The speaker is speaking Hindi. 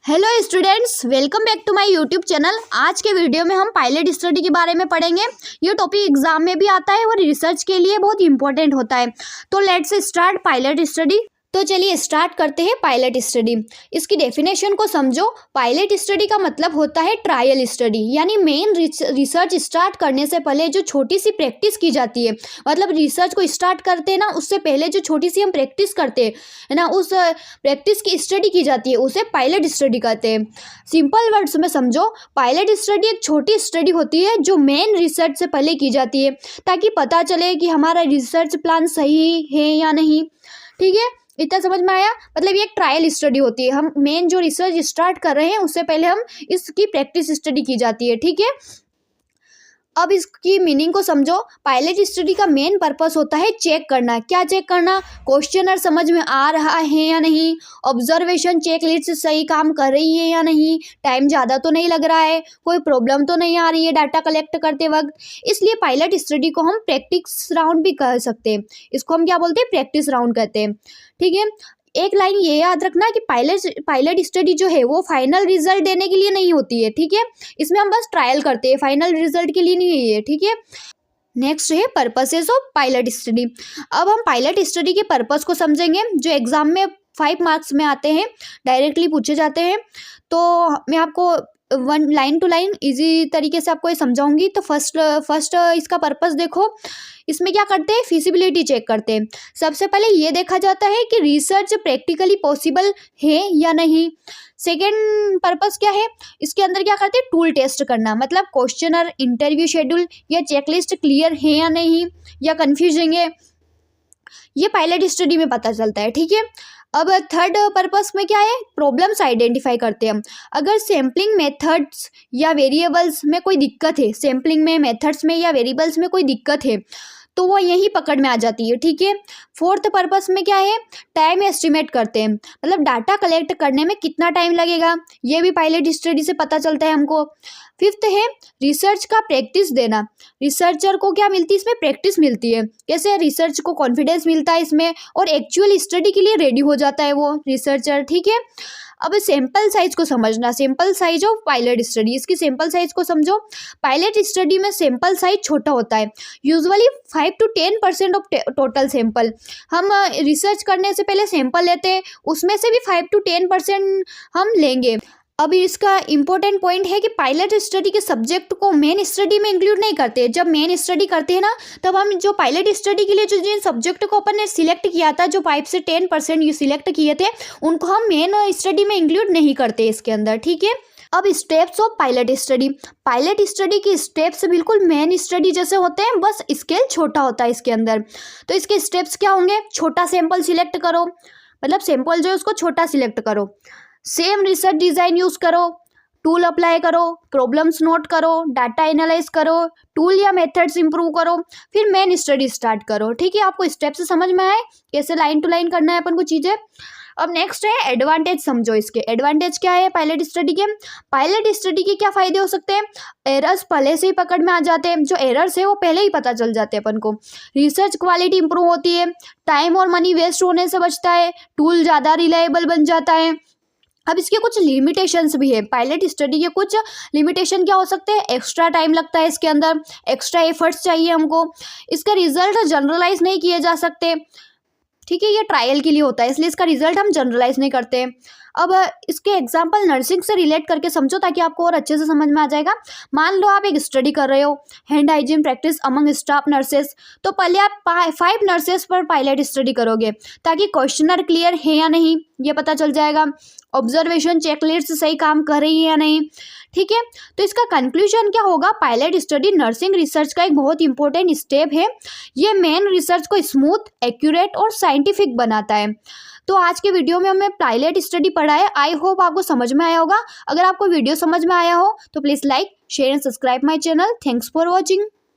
Hello students, welcome back to my YouTube channel. आज के वीडियो में हम पायलट स्टडी के बारे में पढ़ेंगे। ये टॉपिक एग्जाम में भी आता है और रिसर्च के लिए बहुत इंपॉर्टेंट होता है। तो लेट्स स्टार्ट पायलट स्टडी। तो चलिए स्टार्ट करते हैं पायलट स्टडी। इसकी डेफिनेशन को समझो। पायलट स्टडी का मतलब होता है ट्रायल स्टडी, यानी मेन रिसर्च स्टार्ट करने से पहले जो छोटी सी प्रैक्टिस की जाती है। मतलब रिसर्च को स्टार्ट करते हैं ना, उससे पहले जो छोटी सी हम प्रैक्टिस करते हैं है ना, उस प्रैक्टिस की स्टडी की जाती है, उसे पायलट स्टडी कहते हैं। सिंपल वर्ड्स में समझो, पायलट स्टडी एक छोटी स्टडी होती है जो मेन रिसर्च से पहले की जाती है, ताकि पता चले कि हमारा रिसर्च प्लान सही है या नहीं। ठीक है, इतना समझ में आया। मतलब ये एक ट्रायल स्टडी होती है। हम मेन जो रिसर्च स्टार्ट कर रहे हैं उससे पहले हम इसकी प्रैक्टिस स्टडी की जाती है। ठीक है, अब इसकी मीनिंग को समझो। पायलट स्टडी का मेन पर्पस होता है चेक करना। क्या चेक करना? क्वेश्चनर समझ में आ रहा है या नहीं, ऑब्जर्वेशन चेकलिस्ट सही काम कर रही है या नहीं, टाइम ज़्यादा तो नहीं लग रहा है, कोई प्रॉब्लम तो नहीं आ रही है डाटा कलेक्ट करते वक्त। इसलिए पायलट स्टडी को हम प्रैक्टिस राउंड भी कह सकते हैं। इसको हम क्या बोलते हैं? प्रैक्टिस राउंड कहते हैं। ठीक है, एक लाइन ये याद रखना कि पायलट स्टडी जो है वो फाइनल रिजल्ट देने के लिए नहीं होती है। ठीक है, इसमें हम बस ट्रायल करते हैं, फाइनल रिजल्ट के लिए नहीं है। ठीक है, नेक्स्ट है पर्पसेस ऑफ पायलट स्टडी। अब हम पायलट स्टडी के पर्पस को समझेंगे, जो एग्जाम में 5 मार्क्स में आते हैं, डायरेक्टली पूछे जाते हैं। तो मैं आपको one line to line easy तरीके से आपको ये समझाऊंगी। तो फर्स्ट इसका पर्पस देखो। इसमें क्या करते हैं? फिजिबिलिटी चेक करते हैं। सबसे पहले ये देखा जाता है कि रिसर्च प्रैक्टिकली पॉसिबल है या नहीं। सेकेंड पर्पस क्या है? इसके अंदर क्या करते हैं? टूल टेस्ट करना। मतलब क्वेश्चनर, इंटरव्यू शेड्यूल या चेकलिस्ट क्लियर है या नहीं, या कन्फ्यूजिंग है, ये पायलट स्टडी में पता चलता है। ठीक है, अब थर्ड पर्पस में क्या है? प्रॉब्लम्स आइडेंटिफाई करते हैं हम। अगर सैम्पलिंग मेथड्स या वेरिएबल्स में कोई दिक्कत है, सैम्पलिंग में, मेथड्स में या वेरिएबल्स में कोई दिक्कत है, तो वो यही पकड़ में आ जाती है। ठीक है, फोर्थ पर्पस में क्या है? टाइम एस्टिमेट करते हैं। मतलब डाटा कलेक्ट करने में कितना टाइम लगेगा, ये भी पायलट स्टडी से पता चलता है हमको। फिफ्थ है रिसर्च का प्रैक्टिस देना। रिसर्चर को क्या मिलती है? इसमें प्रैक्टिस मिलती है। कैसे? रिसर्च को कॉन्फिडेंस मिलता है इसमें, और एक्चुअल स्टडी के लिए रेडी हो जाता है वो रिसर्चर। ठीक है, अब सैंपल साइज को समझना। Sample size of pilot study, इसकी सैंपल साइज को समझो। पायलट स्टडी में सैंपल साइज छोटा होता है, usually 5 to 10% of total sample. हम रिसर्च करने से पहले सैंपल लेते हैं, उसमें से भी 5 to 10% हम लेंगे। अब इसका इम्पोर्टेंट पॉइंट है कि पायलट स्टडी के सब्जेक्ट को मेन स्टडी में इंक्लूड नहीं करते। जब मेन स्टडी करते हैं ना, तब हम जो पायलट स्टडी के लिए जो जिन सब्जेक्ट को अपन ने सिलेक्ट किया था, जो 5 से 10% ये सिलेक्ट किए थे, उनको हम मेन स्टडी में इंक्लूड नहीं करते इसके अंदर। ठीक है, अब steps of pilot study. Pilot study की स्टेप्स बिल्कुल मेन स्टडी जैसे होते हैं, बस स्केल छोटा होता है इसके अंदर। तो इसके स्टेप्स क्या होंगे? छोटा सैंपल सिलेक्ट करो, मतलब सैंपल जो है उसको छोटा सिलेक्ट करो। सेम रिसर्च डिज़ाइन यूज़ करो, टूल अप्लाई करो, प्रॉब्लम्स नोट करो, डाटा एनालाइज करो, टूल या मेथड्स इंप्रूव करो, फिर मेन स्टडी स्टार्ट करो। ठीक है, आपको स्टेप्स समझ में आए कैसे लाइन टू लाइन करना है अपन को चीज़ें। अब नेक्स्ट है एडवांटेज समझो। इसके एडवांटेज क्या है पायलट स्टडी के? पायलट स्टडी के क्या फ़ायदे हो सकते हैं? एरर्स पहले से ही पकड़ में आ जाते हैं। जो एरर्स है वो पहले ही पता चल जाते हैं अपन को। रिसर्च क्वालिटी इंप्रूव होती है, टाइम और मनी वेस्ट होने से बचता है, टूल ज़्यादा रिलायबल बन जाता है। अब इसके कुछ लिमिटेशंस भी है। पायलट स्टडी के कुछ लिमिटेशन क्या हो सकते हैं? एक्स्ट्रा टाइम लगता है इसके अंदर, एक्स्ट्रा एफर्ट्स चाहिए हमको, इसका रिजल्ट जनरलाइज नहीं किए जा सकते। ठीक है, ये ट्रायल के लिए होता है, इसलिए इसका रिजल्ट हम जनरलाइज नहीं करते। अब इसके एग्जांपल नर्सिंग से रिलेट करके समझो, ताकि आपको और अच्छे से समझ में आ जाएगा। मान लो आप एक स्टडी कर रहे हो, hand hygiene practice among staff nurses. तो पहले आप 5 नर्सेस पर पायलट स्टडी करोगे, ताकि क्वेश्चनर क्लियर है या नहीं ये पता चल जाएगा, ऑब्जर्वेशन चेकलिस्ट सही काम कर रही है या नहीं। ठीक है, तो इसका कंक्लूजन क्या होगा? पायलट स्टडी नर्सिंग रिसर्च का एक बहुत इंपॉर्टेंट स्टेप है। ये मेन रिसर्च को स्मूथ, एक्यूरेट और साइंटिफिक बनाता है। तो आज के वीडियो में हमें पायलट स्टडी पढ़ा है। आई होप आपको समझ में आया होगा। अगर आपको वीडियो समझ में आया हो तो please like, share and subscribe my channel. Thanks for watching.